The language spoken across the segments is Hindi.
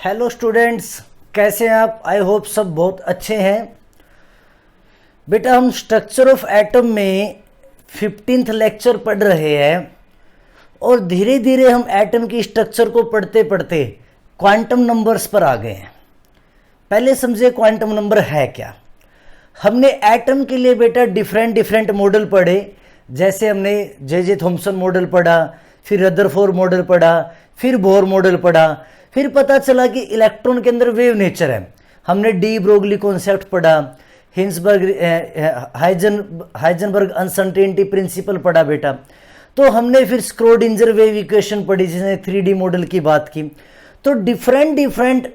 हेलो स्टूडेंट्स, कैसे हैं आप? आई होप सब बहुत अच्छे हैं। बेटा हम स्ट्रक्चर ऑफ एटम में 15th लेक्चर पढ़ रहे हैं और धीरे धीरे हम एटम की स्ट्रक्चर को पढ़ते पढ़ते क्वांटम नंबर्स पर आ गए हैं। पहले समझे क्वांटम नंबर है क्या। हमने एटम के लिए बेटा डिफरेंट मॉडल पढ़े, जैसे हमने जे थॉम्सन मॉडल पढ़ा, फिर रदरफोर्ड मॉडल पढ़ा, फिर बोर मॉडल पढ़ा, फिर पता चला कि इलेक्ट्रॉन के अंदर वेव नेचर है। हमने डी ब्रोगली कॉन्सेप्ट पढ़ा, हाइजेनबर्ग अनसर्टेनिटी प्रिंसिपल पढ़ा बेटा। तो हमने फिर स्क्रोडिंजर वेव इक्वेशन पढ़ी जिसने 3D मॉडल की बात की। तो डिफरेंट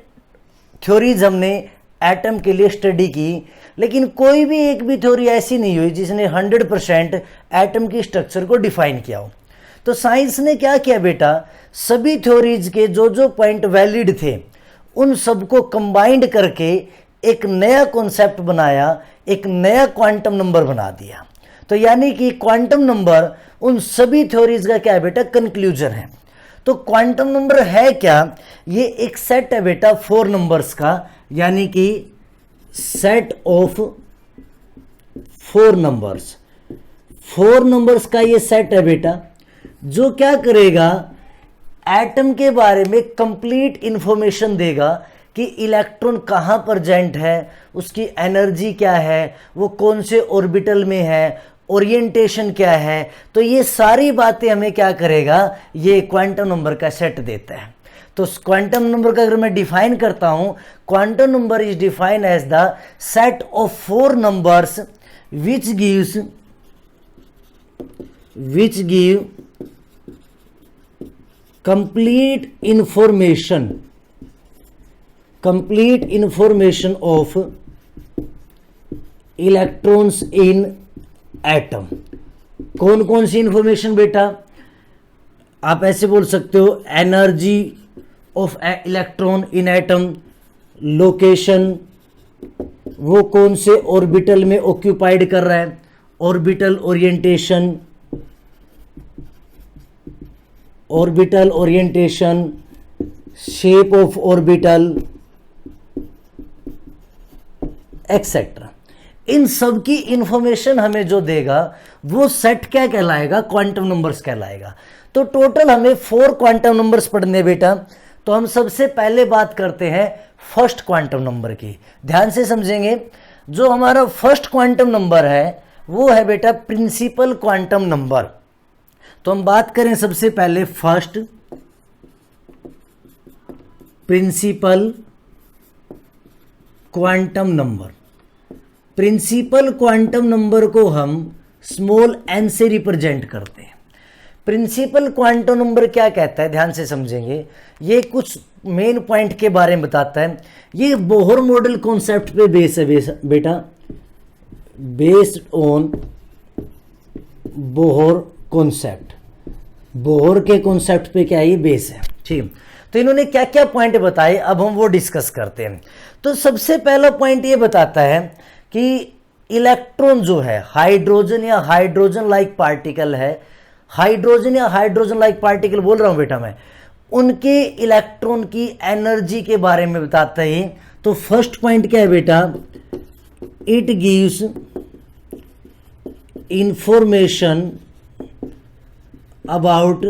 थ्योरीज हमने एटम के लिए स्टडी की, लेकिन कोई भी एक भी थ्योरी ऐसी नहीं हुई जिसने 100% एटम की स्ट्रक्चर को डिफाइन किया हो। तो साइंस ने क्या किया बेटा, सभी थ्योरीज के जो पॉइंट वैलिड थे उन सबको कंबाइंड करके एक नया कॉन्सेप्ट बनाया, एक नया क्वांटम नंबर बना दिया। तो यानी कि क्वांटम नंबर उन सभी थ्योरीज का क्या है बेटा, कंक्लूजन है। तो क्वांटम नंबर है क्या? ये एक सेट है बेटा 4 नंबर्स का, यानी कि सेट ऑफ 4 नंबर्स। 4 नंबर्स का ये सेट है बेटा, जो क्या करेगा, एटम के बारे में कंप्लीट इंफॉर्मेशन देगा कि इलेक्ट्रॉन कहाँ प्रेजेंट है, उसकी एनर्जी क्या है, वो कौन से ऑर्बिटल में है, ओरिएंटेशन क्या है। तो ये सारी बातें हमें क्या करेगा, ये क्वांटम नंबर का सेट देता है। तो क्वांटम नंबर का अगर मैं डिफाइन करता हूं, quantum number is defined as the set of 4 numbers which give complete information of electrons in atom। कौन कौन सी इंफॉर्मेशन बेटा? आप ऐसे बोल सकते हो, energy of electron in atom, location, वो कौन से ऑर्बिटल में ऑक्यूपाइड कर रहा है, orbital orientation, shape of orbital etcetera. इन सब की इंफॉर्मेशन हमें जो देगा वो सेट क्या कहलाएगा, क्वांटम नंबर्स कहलाएगा। तो टोटल हमें 4 क्वांटम नंबर्स पढ़ने बेटा। तो हम सबसे पहले बात करते हैं फर्स्ट क्वांटम नंबर की। ध्यान से समझेंगे, जो हमारा फर्स्ट क्वांटम नंबर है वो है बेटा प्रिंसिपल क्वांटम नंबर। तो हम बात करें सबसे पहले first principal quantum number. Principal quantum number को हम स्मॉल n से रिप्रेजेंट करते हैं। प्रिंसिपल क्वांटम नंबर क्या कहता है, ध्यान से समझेंगे। ये कुछ मेन पॉइंट के बारे में बताता है। ये बोहर मॉडल कॉन्सेप्ट पे बेस है बेटा, based on Bohr concept. Bohr के कॉन्सेप्ट पे क्या है, ये बेस है। ठीक, तो इन्होंने क्या क्या पॉइंट बताए, अब हम वो डिस्कस करते हैं। तो सबसे पहला पॉइंट ये बताता है कि इलेक्ट्रॉन जो है हाइड्रोजन या हाइड्रोजन लाइक पार्टिकल है, हाइड्रोजन या हाइड्रोजन लाइक पार्टिकल बोल रहा हूं बेटा मैं, उनके इलेक्ट्रॉन की एनर्जी के बारे में बताता है। तो फर्स्ट पॉइंट क्या है बेटा, it gives information about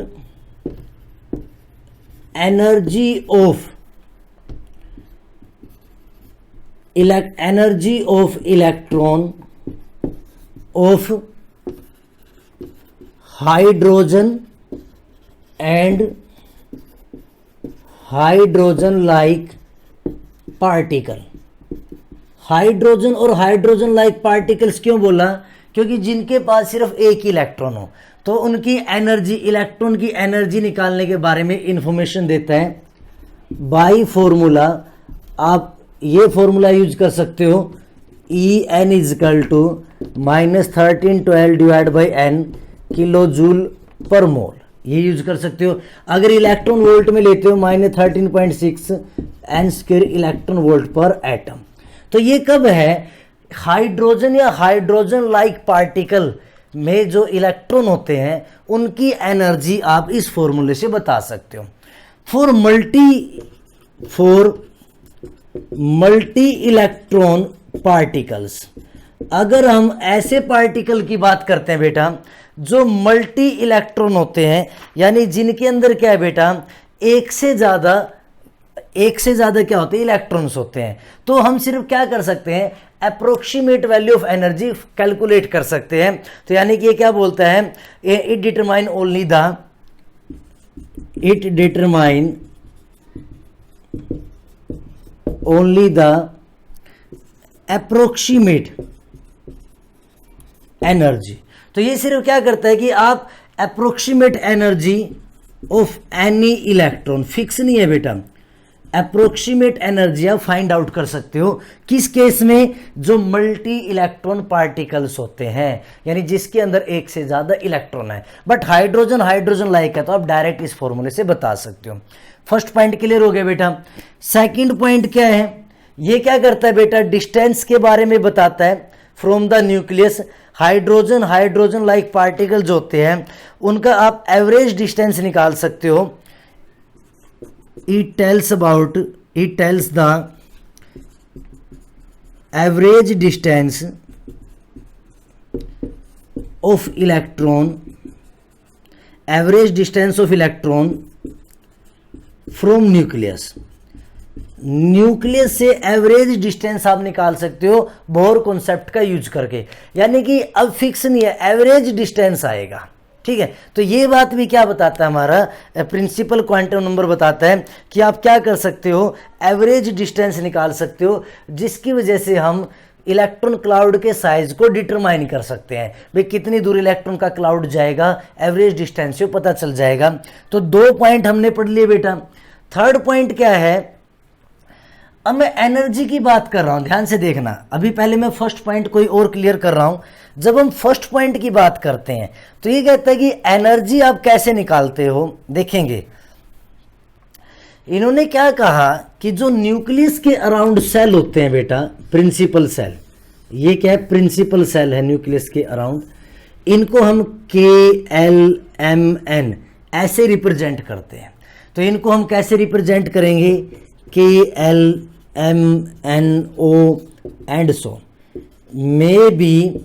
energy of electron of hydrogen and hydrogen like particle. Hydrogen और हाइड्रोजन लाइक पार्टिकल्स क्यों बोला? क्योंकि जिनके पास सिर्फ एक ही इलेक्ट्रॉन हो तो उनकी एनर्जी, इलेक्ट्रॉन की एनर्जी निकालने के बारे में इंफॉर्मेशन देता है। बाई फॉर्मूला आप ये फॉर्मूला यूज कर सकते हो, En is equal to -1312 divide by n kilo joule per mole. ये यूज कर सकते हो। अगर इलेक्ट्रॉन वोल्ट में लेते हो -13.6 n² इलेक्ट्रॉन वोल्ट पर एटम। तो ये कब है, हाइड्रोजन या हाइड्रोजन लाइक पार्टिकल में जो इलेक्ट्रॉन होते हैं उनकी एनर्जी आप इस फॉर्मूले से बता सकते हो। For multi for multi electron particles. अगर हम ऐसे पार्टिकल की बात करते हैं बेटा जो मल्टी इलेक्ट्रॉन होते हैं, यानी जिनके अंदर क्या है बेटा एक से ज्यादा क्या होते हैं इलेक्ट्रॉन्स होते हैं, तो हम सिर्फ क्या कर सकते हैं approximate value of energy calculate कर सकते हैं। तो यानी कि ये क्या बोलता है, it determine only the approximate energy. तो ये सिर्फ क्या करता है कि आप approximate energy of any electron, fix नहीं है बेटा, अप्रोक्सीमेट एनर्जी आप फाइंड आउट कर सकते हो किस केस में, जो मल्टी इलेक्ट्रॉन पार्टिकल्स होते हैं, यानी जिसके अंदर एक से ज्यादा इलेक्ट्रॉन है। बट हाइड्रोजन लाइक है तो आप डायरेक्ट इस फॉर्मूले से बता सकते हो। फर्स्ट पॉइंट क्लियर हो गया बेटा। सेकंड पॉइंट क्या है, ये क्या करता है बेटा डिस्टेंस के बारे में बताता है from the nucleus. Hydrogen like particle जो होते हैं उनका आप एवरेज डिस्टेंस निकाल सकते हो। It tells the average distance of electron from nucleus। Nucleus से एवरेज डिस्टेंस आप निकाल सकते हो बोर कॉन्सेप्ट का यूज करके, यानी कि अब फिक्स नहीं है, एवरेज डिस्टेंस आएगा। ठीक है, तो ये बात भी क्या बताता है, हमारा प्रिंसिपल क्वांटम नंबर बताता है कि आप क्या कर सकते हो एवरेज डिस्टेंस निकाल सकते हो, जिसकी वजह से हम इलेक्ट्रॉन क्लाउड के साइज को डिटरमाइन कर सकते हैं। भाई कितनी दूर इलेक्ट्रॉन का क्लाउड जाएगा एवरेज डिस्टेंस से पता चल जाएगा। तो 2 पॉइंट हमने पढ़ लिए बेटा। थर्ड पॉइंट क्या है, अब मैं एनर्जी की बात कर रहा हूं, ध्यान से देखना। अभी पहले मैं फर्स्ट पॉइंट कोई और क्लियर कर रहा हूं। जब हम फर्स्ट पॉइंट की बात करते हैं तो ये कहता है कि एनर्जी आप कैसे निकालते हो। देखेंगे इन्होंने क्या कहा कि जो न्यूक्लियस के अराउंड सेल होते हैं बेटा, प्रिंसिपल सेल, ये क्या है प्रिंसिपल सेल है न्यूक्लियस के अराउंड, इनको हम KLMN ऐसे रिप्रेजेंट करते हैं। तो इनको हम कैसे रिप्रेजेंट करेंगे, KLMNO and so may be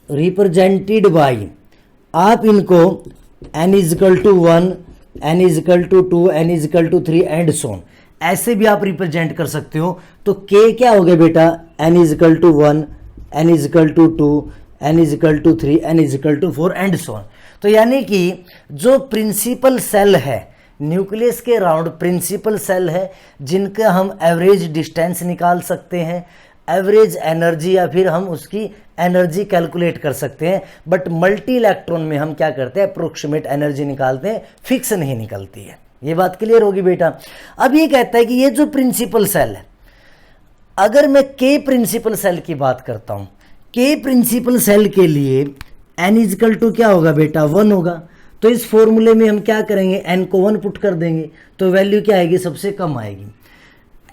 represented by, आप इनको n = 1, n = 2, n = 3 and so ऐसे भी आप रिप्रेजेंट कर सकते हो। तो K क्या हो गया बेटा, n = 1, n = 2, n = 3, n = 4 and so. तो यानी कि जो प्रिंसिपल सेल है न्यूक्लियस के अराउंड, प्रिंसिपल सेल है जिनका हम एवरेज डिस्टेंस निकाल सकते हैं, एवरेज एनर्जी या फिर हम उसकी एनर्जी कैलकुलेट कर सकते हैं। बट मल्टी इलेक्ट्रॉन में हम क्या करते हैं अप्रोक्सीमेट एनर्जी निकालते हैं, फिक्स नहीं निकलती है। ये बात क्लियर होगी बेटा। अब ये कहता है कि ये जो प्रिंसिपल सेल है, अगर मैं K प्रिंसिपल सेल की बात करता हूं, K प्रिंसिपल सेल के लिए n = क्या होगा बेटा 1 होगा। तो इस फॉर्मूले में हम क्या करेंगे, n को 1 पुट कर देंगे तो वैल्यू क्या आएगी, सबसे कम आएगी।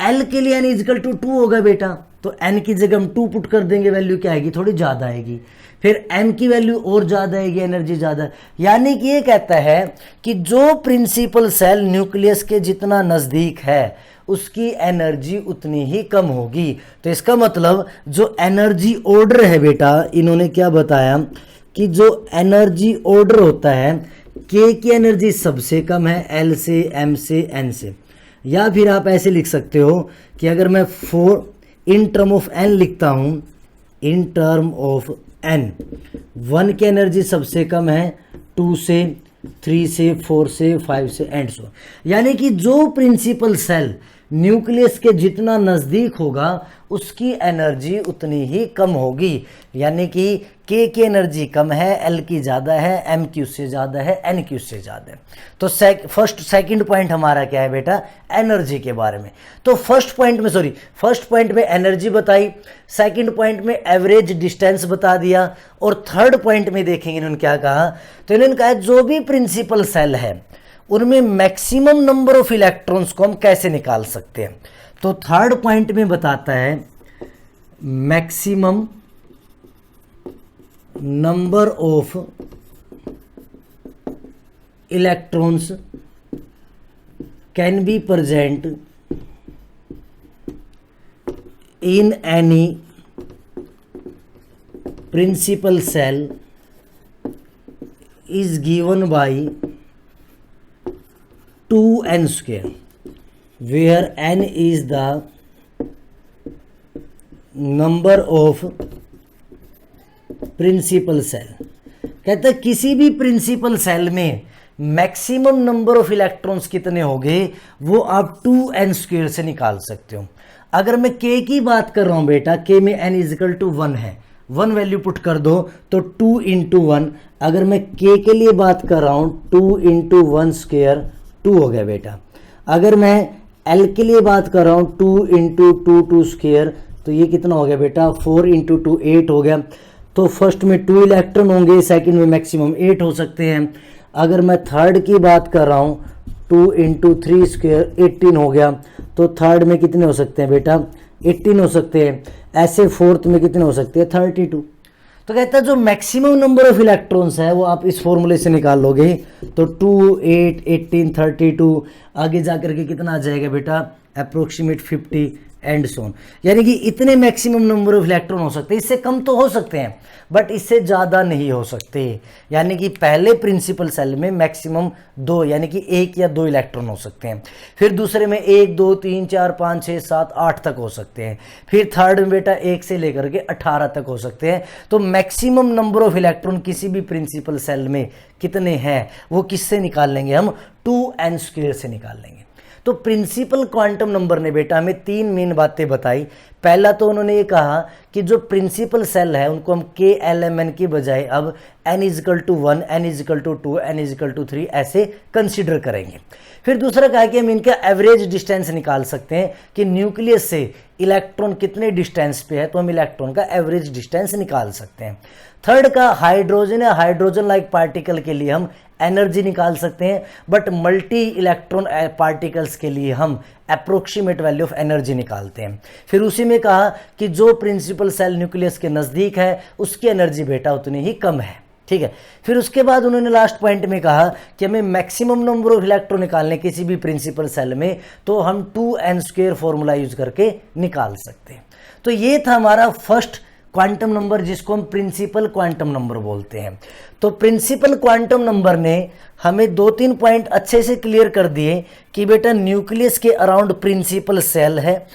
L के लिए n = 2 होगा बेटा, तो n की जगह हम 2 पुट कर देंगे, वैल्यू क्या आएगी, थोड़ी ज़्यादा आएगी। फिर m की वैल्यू और ज़्यादा आएगी, एनर्जी ज़्यादा। यानी कि ये कहता है कि जो प्रिंसिपल सेल न्यूक्लियस के जितना नज़दीक है उसकी एनर्जी उतनी ही कम होगी। तो इसका मतलब जो एनर्जी ऑर्डर है बेटा, इन्होंने क्या बताया कि जो एनर्जी ऑर्डर होता है K की एनर्जी सबसे कम है L से, M से, N से। या फिर आप ऐसे लिख सकते हो कि अगर मैं 4 इन टर्म ऑफ n लिखता हूं, इन टर्म ऑफ n, 1 की एनर्जी सबसे कम है 2 से, 3 से, 4 से, 5 से एंड सो। यानी कि जो प्रिंसिपल सेल न्यूक्लियस के जितना नज़दीक होगा उसकी एनर्जी उतनी ही कम होगी। यानी कि K की एनर्जी कम है, L की ज़्यादा है, M की उससे ज़्यादा है, N की उससे ज़्यादा है। तो सेकंड पॉइंट हमारा क्या है बेटा, एनर्जी के बारे में। तो फर्स्ट पॉइंट में एनर्जी बताई, सेकंड पॉइंट में एवरेज डिस्टेंस बता दिया, और थर्ड पॉइंट में देखेंगे इन्होंने क्या कहा। तो इन्होंने कहा जो भी प्रिंसिपल सेल है उनमें मैक्सिमम नंबर ऑफ इलेक्ट्रॉन्स को हम कैसे निकाल सकते हैं। तो थर्ड पॉइंट में बताता है maximum number of electrons can be present in any principal shell is given by 2n square, where n is the number of principal cell। कहता है किसी भी प्रिंसिपल सेल में मैक्सिमम नंबर ऑफ इलेक्ट्रॉन्स कितने होंगे वो आप 2n स्क्वायर से निकाल सकते हो। अगर मैं k की बात कर रहा हूं बेटा, k में n इज इक्वल टू 1 है, 1 वैल्यू पुट कर दो तो 2 इंटू 1। अगर मैं k के लिए बात कर रहा हूं 2 इंटू 1 स्क्वायर 2 हो गया बेटा। अगर मैं l के लिए बात कर रहा हूं 2 इंटू 2 स्क्वायर तो ये कितना हो गया बेटा 4 इंटू 2 8 हो गया। तो फर्स्ट में 2 इलेक्ट्रॉन होंगे, सेकंड में मैक्सिमम 8 हो सकते हैं। अगर मैं थर्ड की बात कर रहा हूं 2 इंटू 3 स्क्वायर 18 हो गया। तो थर्ड में कितने हो सकते हैं बेटा 18 हो सकते हैं। ऐसे फोर्थ में कितने हो सकते हैं 32। तो कहता है जो मैक्सिमम नंबर ऑफ इलेक्ट्रॉन्स है वो आप इस फॉर्मूले से निकाल लोगे तो 2 8 18 32 आगे जाकर के कितना आ जाएगा बेटा अप्रोक्सीमेट 50 एंड सोन। यानी कि इतने मैक्सिमम नंबर ऑफ इलेक्ट्रॉन हो सकते हैं, इससे कम तो हो सकते हैं बट इससे ज़्यादा नहीं हो सकते। यानी कि पहले प्रिंसिपल सेल में मैक्सिमम 2 यानी कि 1 या 2 इलेक्ट्रॉन हो सकते हैं, फिर दूसरे में 1 2 3 4 5 6 7 8 तक हो सकते हैं, फिर थर्ड में बेटा 1 से लेकर के 18 तक हो सकते हैं। तो मैक्सिमम नंबर ऑफ इलेक्ट्रॉन किसी भी प्रिंसिपल सेल में कितने हैं वो किससे निकाल लेंगे हम 2n स्क्वायर से निकाल लेंगे। तो प्रिंसिपल क्वांटम नंबर ने बेटा हमें 3 मेन बातें बताई। पहला तो उन्होंने ये कहा कि जो प्रिंसिपल सेल है उनको हम KLMN की बजाय अब n is equal to 1 n is equal to 2 n is equal to 3 ऐसे कंसिडर करेंगे। फिर दूसरा कहा कि हम इनका एवरेज डिस्टेंस निकाल सकते हैं कि न्यूक्लियस से इलेक्ट्रॉन कितने डिस्टेंस पे है तो हम इलेक्ट्रॉन का एवरेज डिस्टेंस निकाल सकते हैं। थर्ड का हाइड्रोजन या हाइड्रोजन लाइक पार्टिकल के लिए हम एनर्जी निकाल सकते हैं, बट मल्टी इलेक्ट्रॉन पार्टिकल्स के लिए हम अप्रोक्सीमेट वैल्यू ऑफ एनर्जी निकालते हैं। फिर उसी में कहा कि जो प्रिंसिपल सेल न्यूक्लियस के नज़दीक है उसकी एनर्जी बेटा उतनी ही कम है, ठीक है। फिर उसके बाद उन्होंने लास्ट पॉइंट में कहा कि हमें मैक्सिमम नंबर ऑफ इलेक्ट्रॉन निकालने किसी भी प्रिंसिपल सेल में तो हम 2n स्क्वायर फॉर्मूला यूज करके निकाल सकते हैं। तो ये था हमारा फर्स्ट क्वांटम नंबर जिसको हम प्रिंसिपल क्वांटम नंबर बोलते हैं। तो प्रिंसिपल क्वांटम नंबर ने हमें 2-3 पॉइंट अच्छे से क्लियर कर दिए कि बेटा न्यूक्लियस के अराउंड प्रिंसिपल सेल है,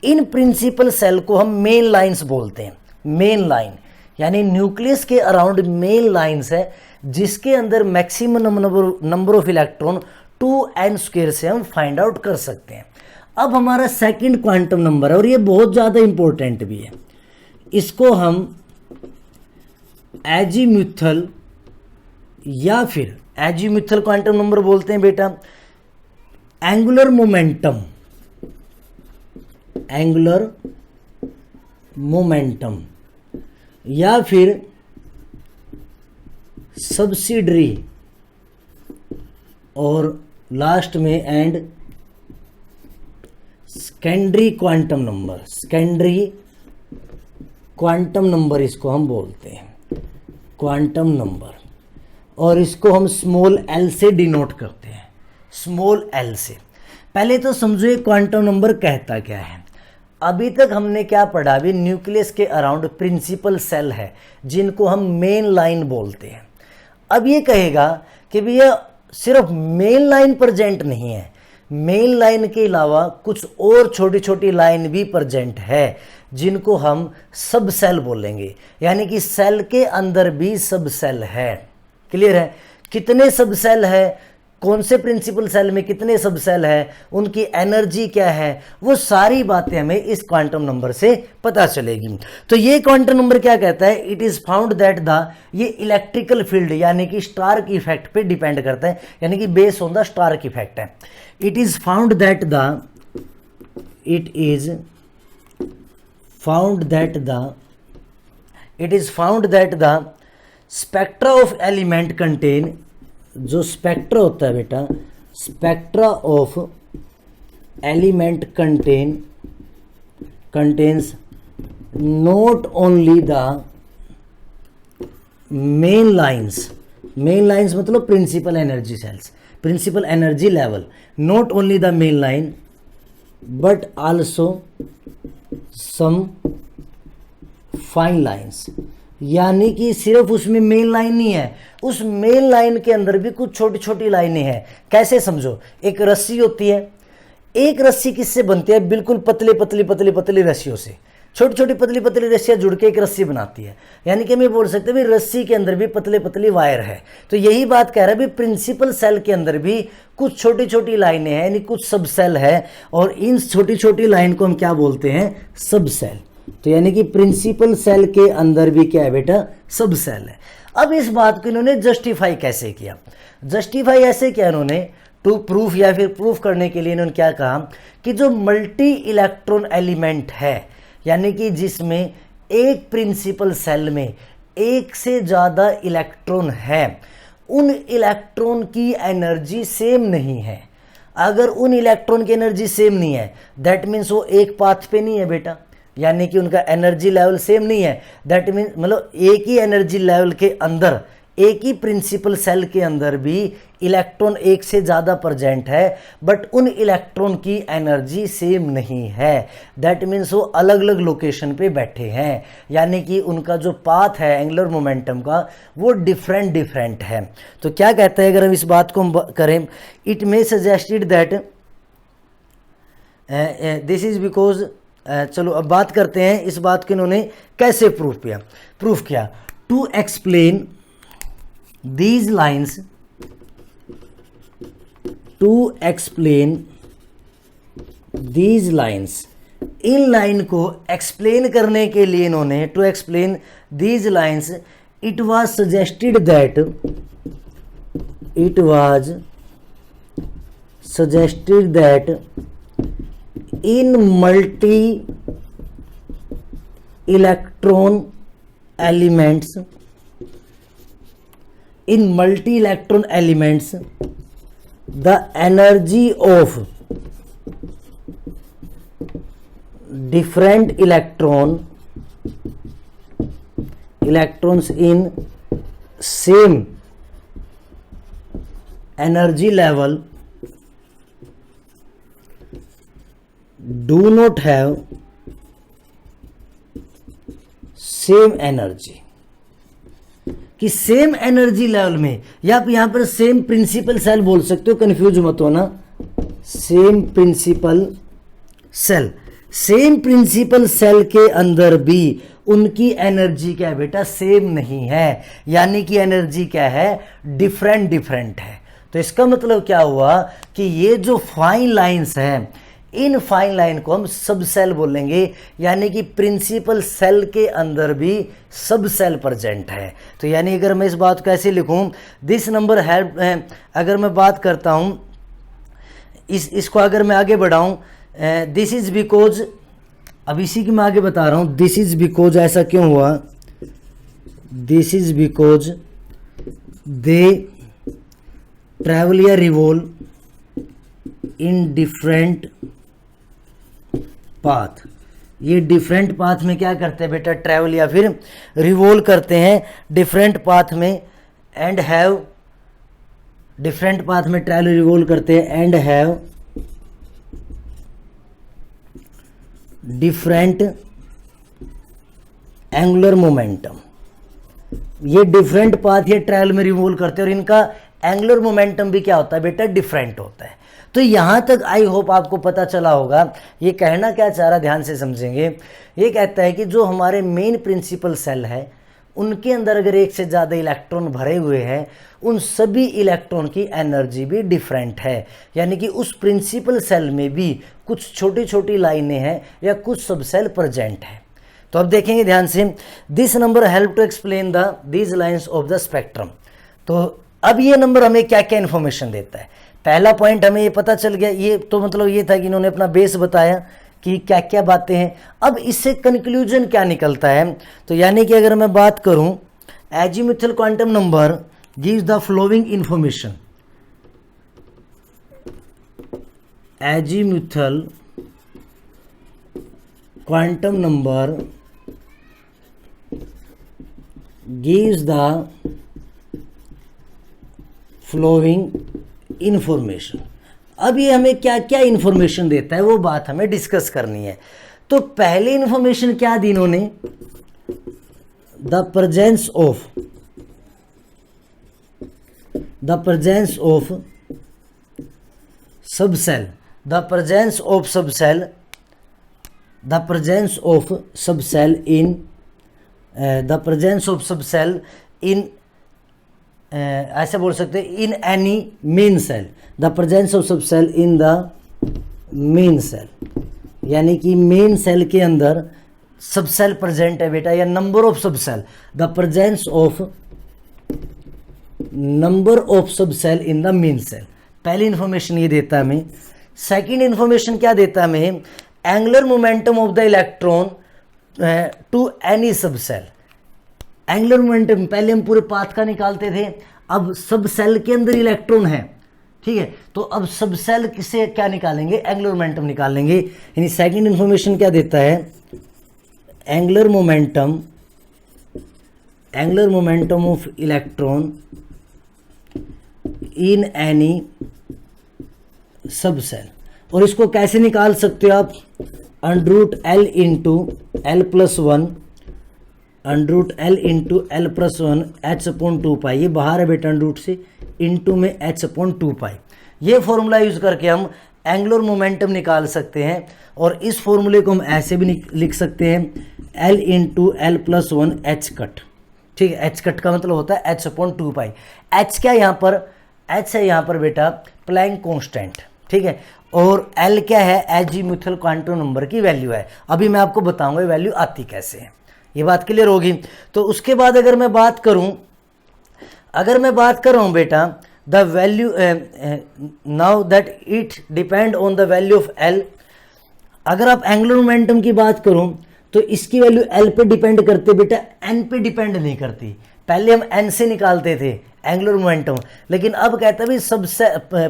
इन प्रिंसिपल सेल को हम मेन लाइंस बोलते हैं। मेन लाइन यानी न्यूक्लियस के अराउंड मेन लाइंस है जिसके अंदर maximum number of electron 2n square से हम फाइंड आउट कर सकते हैं। अब हमारा सेकंड क्वांटम नंबर है और ये बहुत ज़्यादा इंपॉर्टेंट भी है, इसको हम एजीम्यूथल या फिर एजीम्यूथल क्वांटम नंबर बोलते हैं बेटा। एंगुलर मोमेंटम, एंगुलर मोमेंटम या फिर सब्सिडरी और लास्ट में and secondary quantum number, secondary quantum number इसको हम बोलते हैं क्वांटम नंबर, और इसको हम स्मॉल l से डिनोट करते हैं, स्मॉल l से। पहले तो समझो ये क्वांटम नंबर कहता क्या है। अभी तक हमने क्या पढ़ा, अभी न्यूक्लियस के अराउंड प्रिंसिपल सेल है जिनको हम मेन लाइन बोलते हैं। अब ये कहेगा कि भैया सिर्फ मेन लाइन प्रेजेंट नहीं है, मेन लाइन के अलावा कुछ और छोटी छोटी लाइन भी प्रेजेंट है जिनको हम सब सेल बोलेंगे, यानी कि सेल के अंदर भी सब सेल है। क्लियर है? कितने सब सेल है, कौन से प्रिंसिपल सेल में कितने सब सेल है, उनकी एनर्जी क्या है, वो सारी बातें हमें इस क्वांटम नंबर से पता चलेगी। तो ये क्वांटम नंबर क्या कहता है, it is found that the, ये इलेक्ट्रिकल फील्ड यानी कि स्टार्क इफेक्ट पे डिपेंड करता है, यानी कि base on the Stark effect है। It is found that the, it is found that the, it is found that the spectra of element contain, जो स्पेक्ट्रा होता है बेटा, spectra of element contains not only the main lines main lines मतलब principal energy shells, principal energy level, not only the main line but also some fine lines, यानी कि सिर्फ उसमें मेन लाइन नहीं है, उस मेन लाइन के अंदर भी कुछ छोटी छोटी लाइनें हैं। कैसे समझो, एक रस्सी होती है, एक रस्सी किससे बनती है, बिल्कुल पतली पतली पतली पतली रस्सियों से, छोटी छोटी पतली पतली रस्सियां जुड़ के एक रस्सी बनाती है, यानी कि मैं बोल सकते हैं भी रस्सी के अंदर भी पतले पतली वायर है। तो यही बात कह रहा है भी प्रिंसिपल सेल के अंदर भी कुछ छोटी छोटी लाइनें हैं, यानी कुछ सब सेल है, और इन छोटी छोटी लाइन को हम क्या बोलते हैं, सब सेल। तो यानी कि प्रिंसिपल सेल के अंदर भी क्या है बेटा, सब सेल है। अब इस बात को इन्होंने जस्टिफाई कैसे किया, जस्टिफाई ऐसे किया इन्होंने, टू प्रूफ या फिर प्रूफ करने के लिए इन्होंने क्या कहा कि जो मल्टी इलेक्ट्रॉन एलिमेंट है, यानी कि जिसमें एक प्रिंसिपल सेल में एक से ज़्यादा इलेक्ट्रॉन है, उन इलेक्ट्रॉन की एनर्जी सेम नहीं है। अगर उन इलेक्ट्रॉन की एनर्जी सेम नहीं है, दैट मीन्स वो एक पाथ पे नहीं है बेटा, यानी कि उनका एनर्जी लेवल सेम नहीं है। दैट मीन्स मतलब एक ही एनर्जी लेवल के अंदर, एक ही प्रिंसिपल सेल के अंदर भी इलेक्ट्रॉन एक से ज़्यादा प्रेजेंट है, बट उन इलेक्ट्रॉन की एनर्जी सेम नहीं है। दैट मीन्स वो अलग अलग लोकेशन पे बैठे हैं, यानी कि उनका जो पाथ है एंगुलर मोमेंटम का वो डिफरेंट डिफरेंट है। तो क्या कहते हैं, अगर हम इस बात को हम करें, it may suggested that this is because, चलो अब बात करते हैं इस बात को इन्होंने कैसे प्रूफ किया। To explain these lines, to explain these lines, इन लाइन को एक्सप्लेन करने के लिए इन्होंने, to explain these lines, it was suggested that in multi electron elements, in multi-electron elements, the energy of different electrons in same energy level do not have same energy, कि सेम एनर्जी लेवल में, या आप यहां पर सेम प्रिंसिपल सेल बोल सकते हो, कंफ्यूज मत होना, same principal shell, same principal shell के अंदर भी उनकी एनर्जी क्या है बेटा, सेम नहीं है, यानी कि एनर्जी क्या है, डिफरेंट डिफरेंट है। तो इसका मतलब क्या हुआ कि ये जो फाइन लाइंस हैं, इन फाइन लाइन को हम सब सेल बोलेंगे, यानी कि प्रिंसिपल सेल के अंदर भी सब सेल प्रेजेंट है। तो यानी अगर मैं इस बात को ऐसे लिखूं, दिस नंबर हेल्प, अगर मैं बात करता हूं इसको अगर मैं आगे बढ़ाऊं, दिस इज बिकॉज, अब इसी की मैं आगे बता रहा हूं, दिस इज बिकॉज, ऐसा क्यों हुआ, this is because they travel या रिवॉल्व इन डिफरेंट पाथ, ये डिफरेंट पाथ में क्या करते हैं बेटा, ट्रैवल या फिर रिवॉल्व करते हैं डिफरेंट पाथ में, एंड हैव, डिफरेंट पाथ में ट्रैवल रिवॉल्व करते हैं, and have different angular momentum. ये डिफरेंट पाथ ये ट्रैवल में रिवॉल्व करते हैं और इनका एंगुलर मोमेंटम भी क्या होता है बेटा, डिफरेंट होता है। तो यहां तक आई होप आपको पता चला होगा ये कहना क्या चाह रहा, ध्यान से समझेंगे। ये कहता है कि जो हमारे मेन प्रिंसिपल सेल है उनके अंदर अगर एक से ज़्यादा इलेक्ट्रॉन भरे हुए हैं, उन सभी इलेक्ट्रॉन की एनर्जी भी डिफरेंट है, यानी कि उस प्रिंसिपल सेल में भी कुछ छोटी छोटी लाइनें हैं या कुछ सब सेल प्रेजेंट है। तो अब देखेंगे ध्यान से, this number help to explain these lines of the spectrum. तो अब ये नंबर हमें क्या क्या इन्फॉर्मेशन देता है। पहला पॉइंट हमें ये पता चल गया, ये तो मतलब ये था कि इन्होंने अपना बेस बताया कि क्या क्या बातें हैं। अब इससे कंक्लूजन क्या निकलता है, तो यानी कि अगर मैं बात करूं, azimuthal quantum number gives the following information, azimuthal quantum number gives the following information. अब ये हमें क्या क्या इंफॉर्मेशन देता है वो बात हमें डिस्कस करनी है। तो पहली इंफॉर्मेशन क्या दी इन्होंने, the presence of subshell, the presence of subshell in ऐसे बोल सकते हैं in any main shell, the presence of subshell in the main shell, यानी कि मेन सेल के अंदर सबसेल प्रेजेंट है बेटा, या number of subshell, the presence of number of subshell in the main shell. पहली इंफॉर्मेशन ये देता है हमें। सेकंड इंफॉर्मेशन क्या देता है हमें, angular momentum of the electron to any subshell. Angular momentum पहले हम पूरे पाथ का निकालते थे, अब सब सेल के अंदर इलेक्ट्रॉन है, ठीक है, तो अब सब सेल से क्या निकालेंगे, एंगुलर मोमेंटम निकालेंगे। यानी सेकंड इंफॉर्मेशन क्या देता है, angular momentum of electron in any सब सेल। और इसको कैसे निकाल सकते हो आप, under root L into L plus one H upon 2 पाई, ये बाहर है बेटा अंडरूट से, इंटू में एच अपॉन 2 पाई। ये फॉर्मूला यूज करके हम एंगुलर मोमेंटम निकाल सकते हैं। और इस फॉर्मूले को हम ऐसे भी लिख सकते हैं, L into L plus one H cut, ठीक है, एच कट का मतलब होता है एच अपॉन 2 पाई। एच क्या यहाँ पर, एच है यहाँ पर बेटा प्लैंक कांस्टेंट, ठीक है, और एल क्या है, एजीमुथल क्वांटम नंबर की वैल्यू है। अभी मैं आपको बताऊंगा वैल्यू आती कैसे है, ये बात क्लियर होगी। तो उसके बाद अगर मैं बात कर रहा हूं बेटा, the value now that it depend on the value of L. अगर आप एंगुलर मोमेंटम की बात करूं तो इसकी वैल्यू एल पे डिपेंड करती बेटा, एन पे डिपेंड नहीं करती। पहले हम एन से निकालते थे एंगुलर मोमेंटम, लेकिन अब कहते हैं भाई सब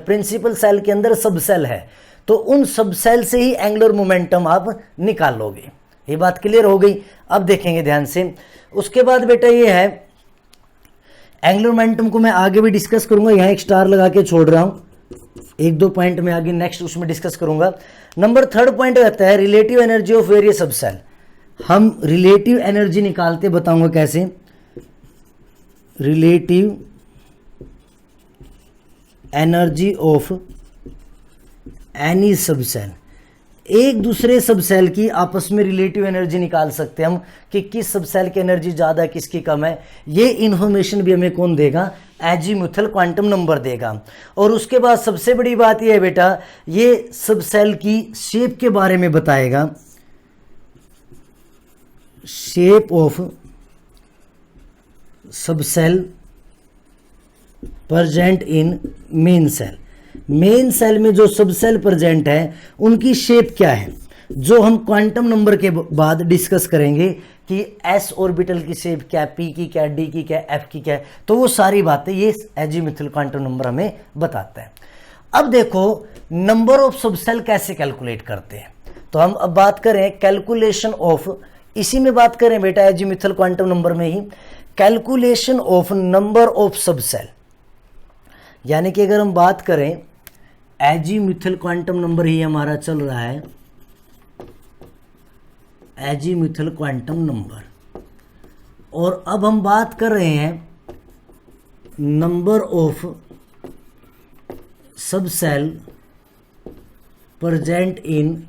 प्रिंसिपल सेल के अंदर सब सेल है, तो उन सब सेल से ही एंगुलर मोमेंटम आप निकाल लोगे। ये बात क्लियर हो गई। अब देखेंगे ध्यान से। उसके बाद बेटा ये है, एंगुलर मोमेंटम को मैं आगे भी डिस्कस करूंगा, यहाँ एक स्टार लगा के छोड़ रहा हूं, 1-2 पॉइंट में आगे नेक्स्ट उसमें डिस्कस करूंगा। नंबर 3 पॉइंट रहता है रिलेटिव एनर्जी ऑफ वेरियस सब सेल। हम रिलेटिव एनर्जी निकालते, बताऊंगा कैसे, रिलेटिव एनर्जी ऑफ एनी सब सेल। एक दूसरे सब सेल की आपस में रिलेटिव एनर्जी निकाल सकते हैं हम कि किस सब सेल की एनर्जी ज़्यादा है, किसकी कम है। ये इन्फॉर्मेशन भी हमें कौन देगा, एजीमुथल क्वांटम नंबर देगा। और उसके बाद सबसे बड़ी बात ये है बेटा, ये सब सेल की शेप के बारे में बताएगा, shape of subshell present in main shell. Main shell में जो सब सेल प्रेजेंट है उनकी शेप क्या है, जो हम क्वांटम नंबर के बाद डिस्कस करेंगे कि एस ऑर्बिटल की शेप क्या, पी की क्या, डी की क्या, एफ की क्या, तो वो सारी बातें ये एजीमुथल क्वांटम नंबर हमें बताता है। अब देखो नंबर ऑफ सब सेल कैसे कैलकुलेट करते हैं, तो हम अब बात करें कैलकुलेशन ऑफ, इसी में बात करें बेटा एजीमुथल क्वांटम नंबर में ही, कैलकुलेशन ऑफ नंबर ऑफ सब सेल। यानी कि अगर हम बात करें एजीमुथल क्वांटम नंबर ही हमारा चल रहा है, एजीमुथल क्वांटम नंबर, और अब हम बात कर रहे हैं number of subshell present in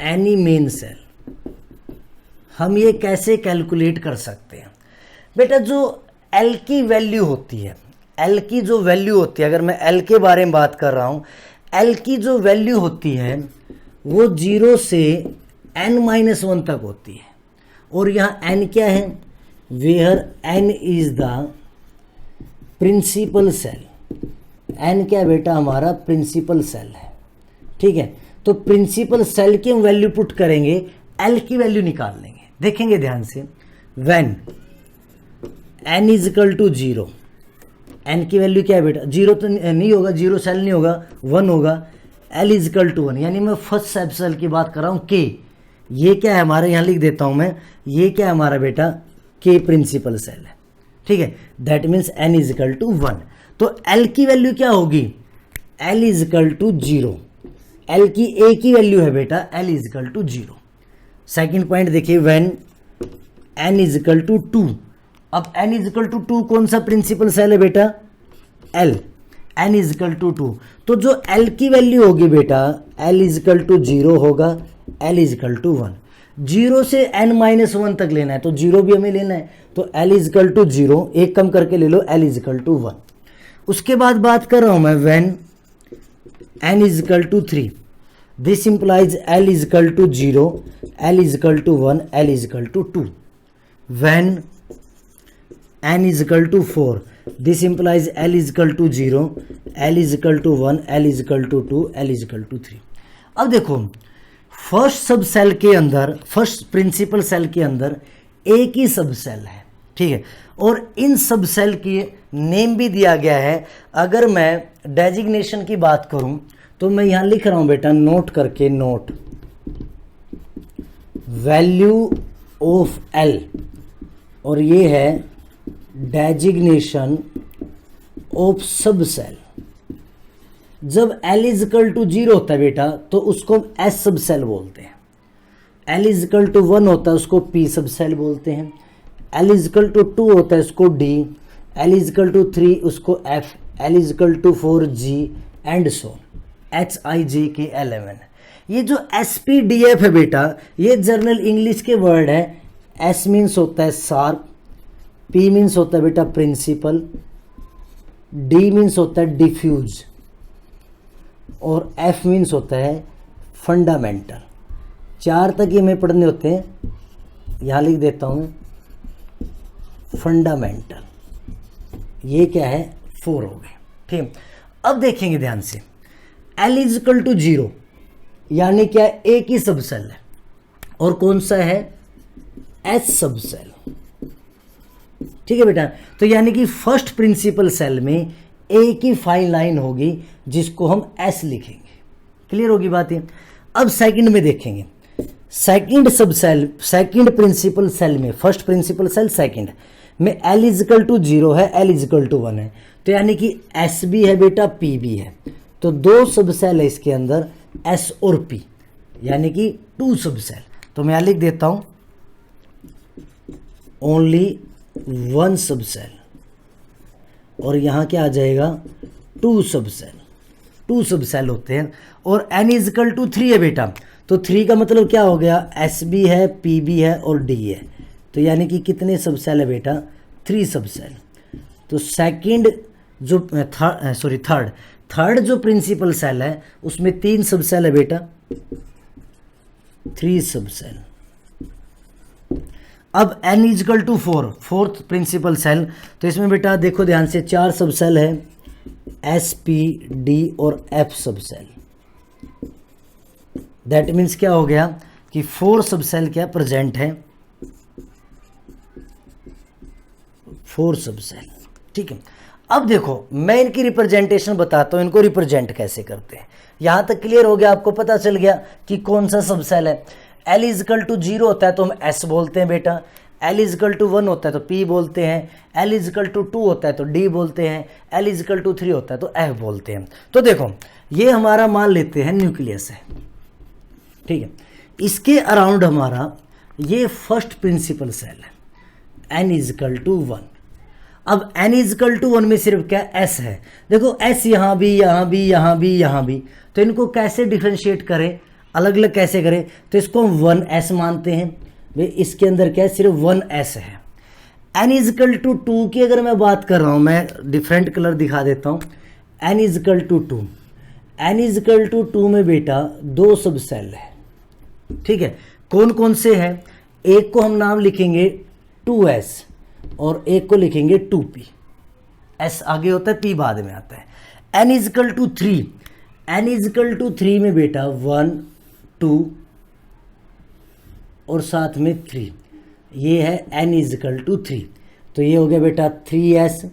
any main shell. हम ये कैसे कैलकुलेट कर सकते हैं बेटा, जो एल की वैल्यू होती है, एल की जो वैल्यू होती है, अगर मैं एल के बारे में बात कर रहा हूँ, एल की जो वैल्यू होती है वो 0 से n-1 तक होती है। और यहाँ n क्या है, where n is the principal shell. n क्या बेटा, हमारा प्रिंसिपल सेल है, ठीक है। तो प्रिंसिपल सेल की हम वैल्यू पुट करेंगे, एल की वैल्यू निकाल लेंगे। देखेंगे ध्यान से, when n is equal to 0, n की वैल्यू क्या है बेटा, 0 तो नहीं होगा, 0 सेल नहीं होगा, 1 होगा, l इज इक्वल टू 1, यानी मैं फर्स्ट सब सेल की बात कर रहा हूँ, k। ये क्या है हमारा, यहाँ लिख देता हूँ मैं, ये क्या है हमारा बेटा, k प्रिंसिपल सेल है, ठीक है। That means n is equal to 1। तो एल की वैल्यू क्या होगी, L is equal to 0, L की ए की वैल्यू है बेटा L is equal to 0। Second point देखिए, when N is equal to 2, अब एन इज इक्वल टू 2 कौन सा प्रिंसिपल सेल है बेटा, L, N is equal to 2, तो जो एल की वैल्यू होगी बेटा एल इज इक्वल टू 0 होगा, एल इज इक्वल टू 1, 0 से n माइनस 1 तक लेना है तो 0 भी हमें लेना है, तो एल इज इक्वल टू 0, एक कम करके ले लो, एल इज इक्वल टू 1। उसके बाद बात कर रहा हूं मैं when n is equal to 3, this implies l is equal to 0, l is equal to 1, l is equal to 2। When n is equal to 4, this implies l is equal to 0, l is equal to 1, l is equal to 2, l is equal to 3। अब देखो फर्स्ट सब सेल के अंदर, फर्स्ट प्रिंसिपल सेल के अंदर एक ही सब सेल है, ठीक है, और इन सब सेल की नेम भी दिया गया है। अगर मैं डेजिग्नेशन की बात करूं तो मैं यहां लिख रहा हूं बेटा, नोट करके, नोट वैल्यू ऑफ एल, और ये है डेजिग्नेशन ऑफ सब सेल। जब एल इज इक्वल टू 0 होता है बेटा तो उसको एस सब सेल बोलते हैं, एल इज इक्वल टू 1 होता है उसको पी सब सेल बोलते हैं, एल इज इक्वल टू 2 होता है उसको D, L is equal to 3 उसको F, L is equal to 4 G and so HIJK11। ये जो SPDF है बेटा ये जर्नल इंग्लिश के वर्ड है। S मीन्स होता है शार्प, P मीन्स होता है बेटा प्रिंसिपल, D मीन्स होता है डिफ्यूज, और F मीन्स होता है फंडामेंटल। 4 तक ये हमें पढ़ने होते हैं, यहाँ लिख देता हूँ फंडामेंटल, ये क्या है 4 हो गए, ठीक। अब देखेंगे ध्यान से, L इज इक्वल टू 0 यानी क्या, एक ही सब सेल है, और कौन सा है, S सब सेल, ठीक है बेटा। तो यानी कि फर्स्ट प्रिंसिपल सेल में एक ही फाइन लाइन होगी जिसको हम S लिखेंगे, क्लियर होगी बात है। अब सेकंड में देखेंगे, सेकंड सब सेल, सेकंड प्रिंसिपल सेल में, फर्स्ट प्रिंसिपल सेल सेकंड में L इज इक्वल टू 0 है, L इज इक्वल टू 1 है, तो यानी कि S भी है बेटा P भी है, तो 2 सब सेल है इसके अंदर S और P, यानी कि 2 सब सेल। तो मैं यहां लिख देता हूं ओनली 1 सब सेल, और यहां क्या आ जाएगा 2 सब सेल, 2 सब सेल होते हैं, और n इज इक्वल टू 3 है बेटा, तो 3 का मतलब क्या हो गया, S भी है P भी है और D है, तो यानी कि कितने सब सेल है बेटा, 3 सब सेल। तो सेकंड जो थर्ड जो प्रिंसिपल सेल है उसमें 3 सब सेल है बेटा, 3 सब सेल। अब n is equal to 4, fourth principal shell, तो इसमें बेटा देखो ध्यान से 4 सब सेल है, S P D और F सब सेल। दैट मीन्स क्या हो गया कि 4 सब सेल क्या प्रेजेंट है, 4 सब सेल, ठीक है। अब देखो मैं इनकी रिप्रेजेंटेशन बताता हूं, इनको रिप्रेजेंट कैसे करते हैं। यहां तक क्लियर हो गया, आपको पता चल गया कि कौन सा सब सेल है। L इज इक्वल टू 0 होता है तो हम S बोलते हैं बेटा, L इज इक्वल टू 1 होता है तो P बोलते हैं, L इज इक्वल टू 2 होता है तो D बोलते हैं, L इज इक्वल टू 3 होता है तो F बोलते हैं। तो देखो ये हमारा मान लेते हैं न्यूक्लियस है, ठीक है, इसके अराउंड हमारा ये फर्स्ट प्रिंसिपल सेल है, N इज इक्वल टू 1। अब n इज इक्वल टू 1 में सिर्फ क्या S है, देखो S यहाँ भी यहाँ भी यहाँ भी यहाँ भी, तो इनको कैसे डिफरेंशिएट करें, अलग अलग कैसे करें, तो इसको हम 1S मानते हैं भाई, इसके अंदर क्या है सिर्फ 1S है। n इज इक्वल टू 2 की अगर मैं बात कर रहा हूँ, मैं डिफरेंट कलर दिखा देता हूँ, n is equal to 2, n is equal to 2 में बेटा 2 सब सेल है, ठीक है, कौन कौन से हैं, एक को हम नाम लिखेंगे 2S और एक को लिखेंगे 2P, S आगे होता है P बाद में आता है। n is equal to 3, n is equal to 3 में बेटा 1 2 और साथ में 3, ये है n इज इक्वल टू 3, तो ये हो गया बेटा 3S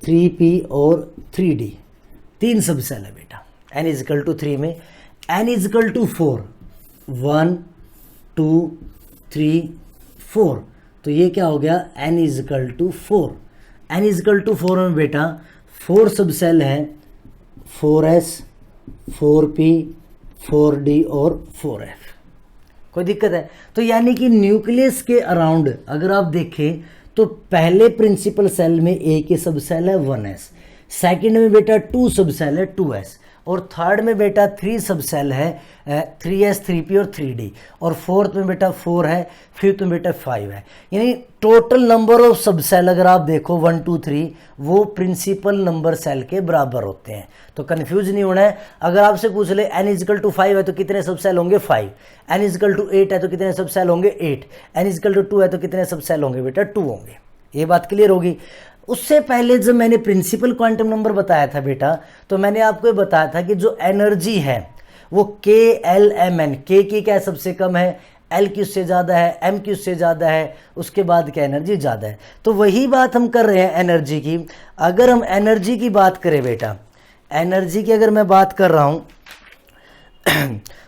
3P और 3D, 3 सब सेल है बेटा n इज इक्वल टू 3 में। n इज इक्वल टू 4, 1 2 3 4, तो ये क्या हो गया n is equal to 4, n is equal to 4 में बेटा 4 सब सेल हैं, 4s, 4p, 4d और 4f। कोई दिक्कत है? तो यानी कि न्यूक्लियस के अराउंड अगर आप देखें तो पहले प्रिंसिपल सेल में एक ही सब सेल है 1s, सेकंड में बेटा 2 सब सेल है 2s, और थर्ड में बेटा 3 सब सेल है 3s, 3p और 3d, और फोर्थ में बेटा 4 है, फिफ्थ में बेटा 5 है। यानी टोटल नंबर ऑफ सब सेल अगर आप देखो 1 2 3 वो प्रिंसिपल नंबर सेल के बराबर होते हैं। तो कंफ्यूज नहीं होना है। अगर आपसे पूछ ले n = 5 है तो कितने सब सेल होंगे 5, n = 8 है तो कितने सब सेल होंगे 8, n = 2 है तो कितने सब सेल होंगे बेटा 2 होंगे। ये बात क्लियर होगी। उससे पहले जब मैंने प्रिंसिपल क्वांटम नंबर बताया था बेटा, तो मैंने आपको ये बताया था कि जो एनर्जी है वो KLMN, K की क्या सबसे कम है, L की उससे ज़्यादा है, M की उससे ज़्यादा है, उसके बाद क्या एनर्जी ज़्यादा है। तो वही बात हम कर रहे हैं एनर्जी की। अगर हम एनर्जी की बात करें बेटा, एनर्जी की अगर मैं बात कर रहा हूँ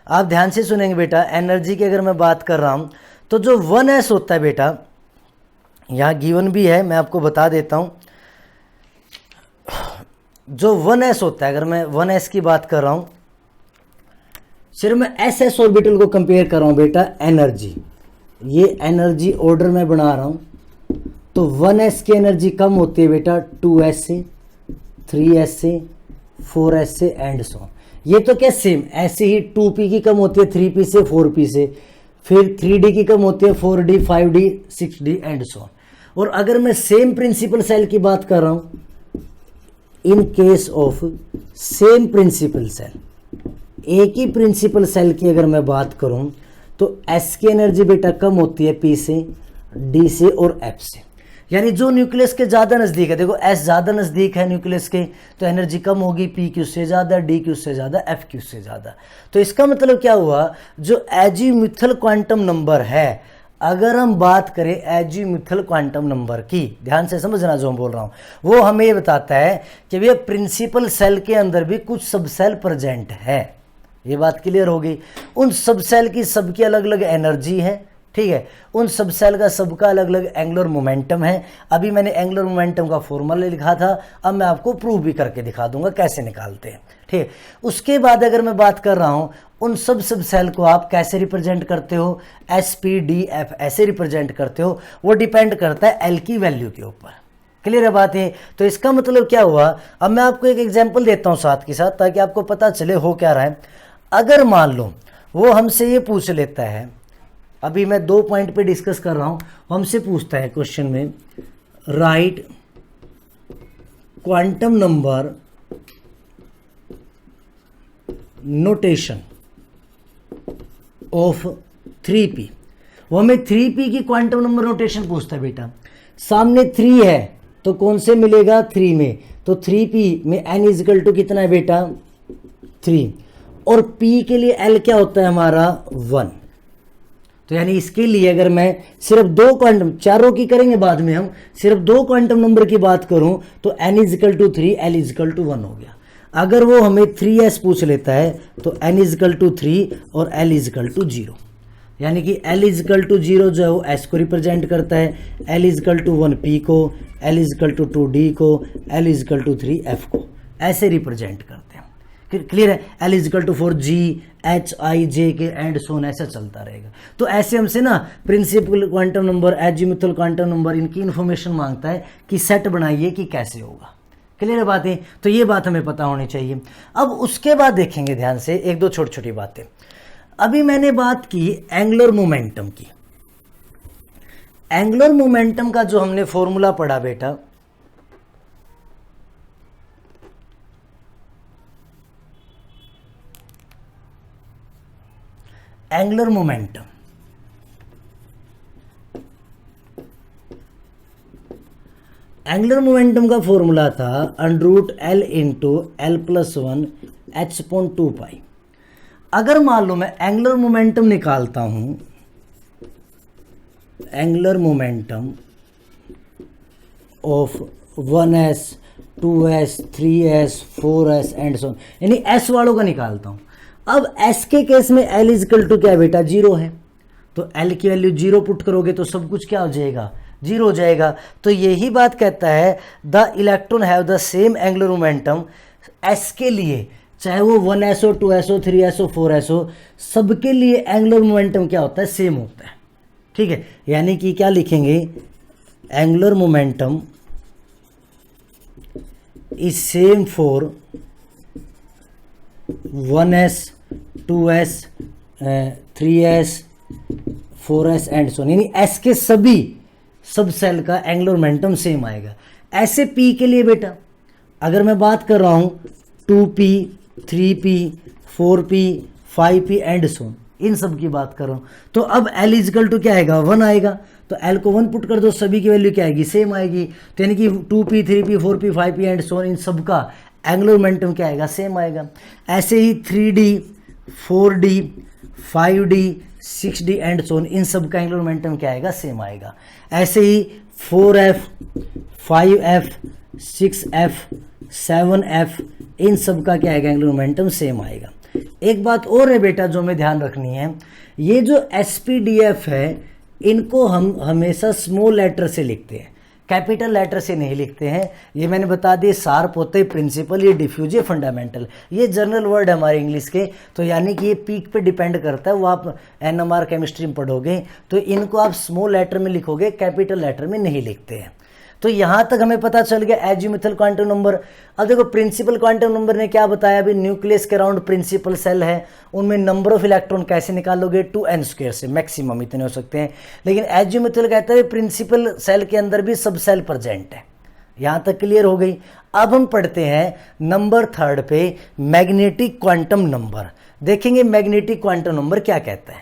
आप ध्यान से सुनेंगे बेटा, एनर्जी की अगर मैं बात कर रहा हूँ तो जो 1s होता है बेटा, यहाँ गिवन भी है, मैं आपको बता देता हूँ। जो 1s होता है, अगर मैं 1s की बात कर रहा हूँ, सिर्फ मैं SS ऑर्बिटल को कंपेयर कर रहा हूँ बेटा एनर्जी, ये एनर्जी ऑर्डर में बना रहा हूँ। तो 1s की एनर्जी कम होती है बेटा 2s से, 3s से, 4s से एंड सो। ये तो क्या सेम ऐसे ही 2p की कम होती है 3p से, 4p से, फिर 3d की कम होती है 4d, 5d, 6d and so. और अगर मैं सेम प्रिंसिपल सेल की बात कर रहा हूं, in case of same principal shell, एक ही प्रिंसिपल सेल की अगर मैं बात करूं तो S की एनर्जी बेटा कम होती है P से, D से और F से। यानी जो न्यूक्लियस के ज़्यादा नज़दीक है, देखो S ज़्यादा नज़दीक है न्यूक्लियस के तो एनर्जी कम होगी, P की उससे ज़्यादा, D की उससे ज़्यादा, F की उससे ज़्यादा। तो इसका मतलब क्या हुआ, जो एजीमुथल क्वांटम नंबर है, अगर हम बात करें एजीमुथल क्वांटम नंबर की, ध्यान से समझना जो हम बोल रहा हूँ, वो हमें ये बताता है कि भैया प्रिंसिपल सेल के अंदर भी कुछ सब सेल प्रेजेंट है। ये बात क्लियर होगी। उन सब सेल की सबकी अलग अलग एनर्जी है, ठीक है, उन सब सेल का सबका अलग अलग एंगुलर मोमेंटम है। अभी मैंने एंगुलर मोमेंटम का फॉर्मूला लिखा था, अब मैं आपको प्रूव भी करके दिखा दूंगा कैसे निकालते हैं, ठीक है। उसके बाद अगर मैं बात कर रहा हूं, उन सब सेल को आप कैसे रिप्रेजेंट करते हो, SPDF ऐसे रिप्रेजेंट करते हो, वो डिपेंड करता है L की वैल्यू के ऊपर। क्लियर है बात है। तो इसका मतलब क्या हुआ, अब मैं आपको एक एग्जांपल देता हूं साथ के साथ, ताकि आपको पता चले हो क्या रहा है। अगर मान लो वो हमसे ये पूछ लेता है, अभी मैं 2 पॉइंट पे डिस्कस कर रहा हूं, हमसे पूछता है क्वेश्चन में, right quantum number notation of 3p, वो हमें 3p की क्वांटम नंबर नोटेशन पूछता है बेटा। सामने 3 है तो कौन से मिलेगा 3 में, तो 3p में n = कितना है बेटा 3, और p के लिए l क्या होता है हमारा 1। तो यानी इसके लिए अगर मैं सिर्फ 2 क्वांटम, चारों की करेंगे बाद में, हम सिर्फ 2 क्वांटम नंबर की बात करूं तो n = 3, l = 1 हो गया। अगर वो हमें 3s पूछ लेता है तो n = 3 और l = 0, यानी कि l = 0 जो है वो s को रिप्रेजेंट करता है, l = 1 p को, l = 2 d को, l = 3 f को, ऐसे रिप्रेजेंट करते हैं। क्लियर है। l = 4 g, h, i, j के एंड सोन ऐसा चलता रहेगा। तो ऐसे हमसे ना principal quantum number, azimuthal quantum number, इनकी इन्फॉर्मेशन मांगता है कि सेट बनाइए कि कैसे होगा। क्लियर है बातें। तो ये बात हमें पता होनी चाहिए। अब उसके बाद देखेंगे ध्यान से एक दो छोटी छोटी बातें। अभी मैंने बात की एंगुलर मोमेंटम की। एंगुलर मोमेंटम का जो हमने फॉर्मूला पढ़ा बेटा, एंगुलर मोमेंटम, एंगुलर मोमेंटम का फॉर्मूला था √L × L+1 h/2π। अगर मान लो मैं एंगुलर मोमेंटम निकालता हूं, angular momentum of 1s, 2s, 3s, 4s and so, यानी s वालों का निकालता हूं। अब s के केस में l = क्या बेटा 0 है, तो l की वैल्यू 0 पुट करोगे तो सब कुछ क्या हो जाएगा जीरो हो जाएगा। तो यही बात कहता है the electron have the same angular momentum S के लिए, चाहे वो 1s हो, 2s हो, 3s हो, 4s हो, सबके लिए एंगुलर मोमेंटम क्या होता है, सेम होता है। ठीक है, यानी कि क्या लिखेंगे, angular momentum is same for 1s 2s 3s 4s and so, यानी s के सभी सब सेल का एंगुलर मोमेंटम सेम आएगा। ऐसे p के लिए बेटा अगर मैं बात कर रहा हूं 2p 3p 4p 5p and so, इन सब की बात कर रहा हूं, तो अब L इजकल टू क्या आएगा, 1 आएगा। तो L को 1 पुट कर दो, सभी की वैल्यू क्या आएगी, सेम आएगी। तो यानी कि 2p 3p 4p 5p and so, इन सब का एंगुलर मोमेंटम क्या आएगा, सेम आएगा। ऐसे ही 3d 4d 5d 6d and so, इन सब का एंगुलर मोमेंटम क्या आएगा, सेम आएगा। ऐसे ही 4f 5f 6f 7f, इन सब का क्या आएगा, एंगुलर मोमेंटम सेम आएगा। एक बात और है बेटा जो हमें ध्यान रखनी है, ये जो SPDF है इनको हम हमेशा स्मॉल लेटर से लिखते हैं, कैपिटल लेटर से नहीं लिखते हैं। ये मैंने बता दिया, शार्प होते ही प्रिंसिपल, ये डिफ्यूज, ये फंडामेंटल, ये जनरल वर्ड है हमारे इंग्लिश के। तो यानी कि ये पीक पे डिपेंड करता है, वो आप NMR केमिस्ट्री में पढ़ोगे तो इनको आप स्मॉल लेटर में लिखोगे, कैपिटल लेटर में नहीं लिखते हैं। तो यहां तक हमें पता चल गया एजिमुथल क्वांटम नंबर। अब देखो प्रिंसिपल क्वांटम नंबर ने क्या बताया, अभी न्यूक्लियस के अराउंड प्रिंसिपल सेल है, उनमें नंबर ऑफ इलेक्ट्रॉन कैसे निकालोगे, 2n² से, मैक्सिमम इतने हो सकते हैं। लेकिन एजिमुथल कहता है प्रिंसिपल सेल के अंदर भी सब सेल प्रेजेंट है। यहां तक क्लियर हो गई। अब हम पढ़ते हैं नंबर 3 पे मैग्नेटिक क्वांटम नंबर। देखेंगे मैग्नेटिक क्वांटम नंबर क्या कहता है।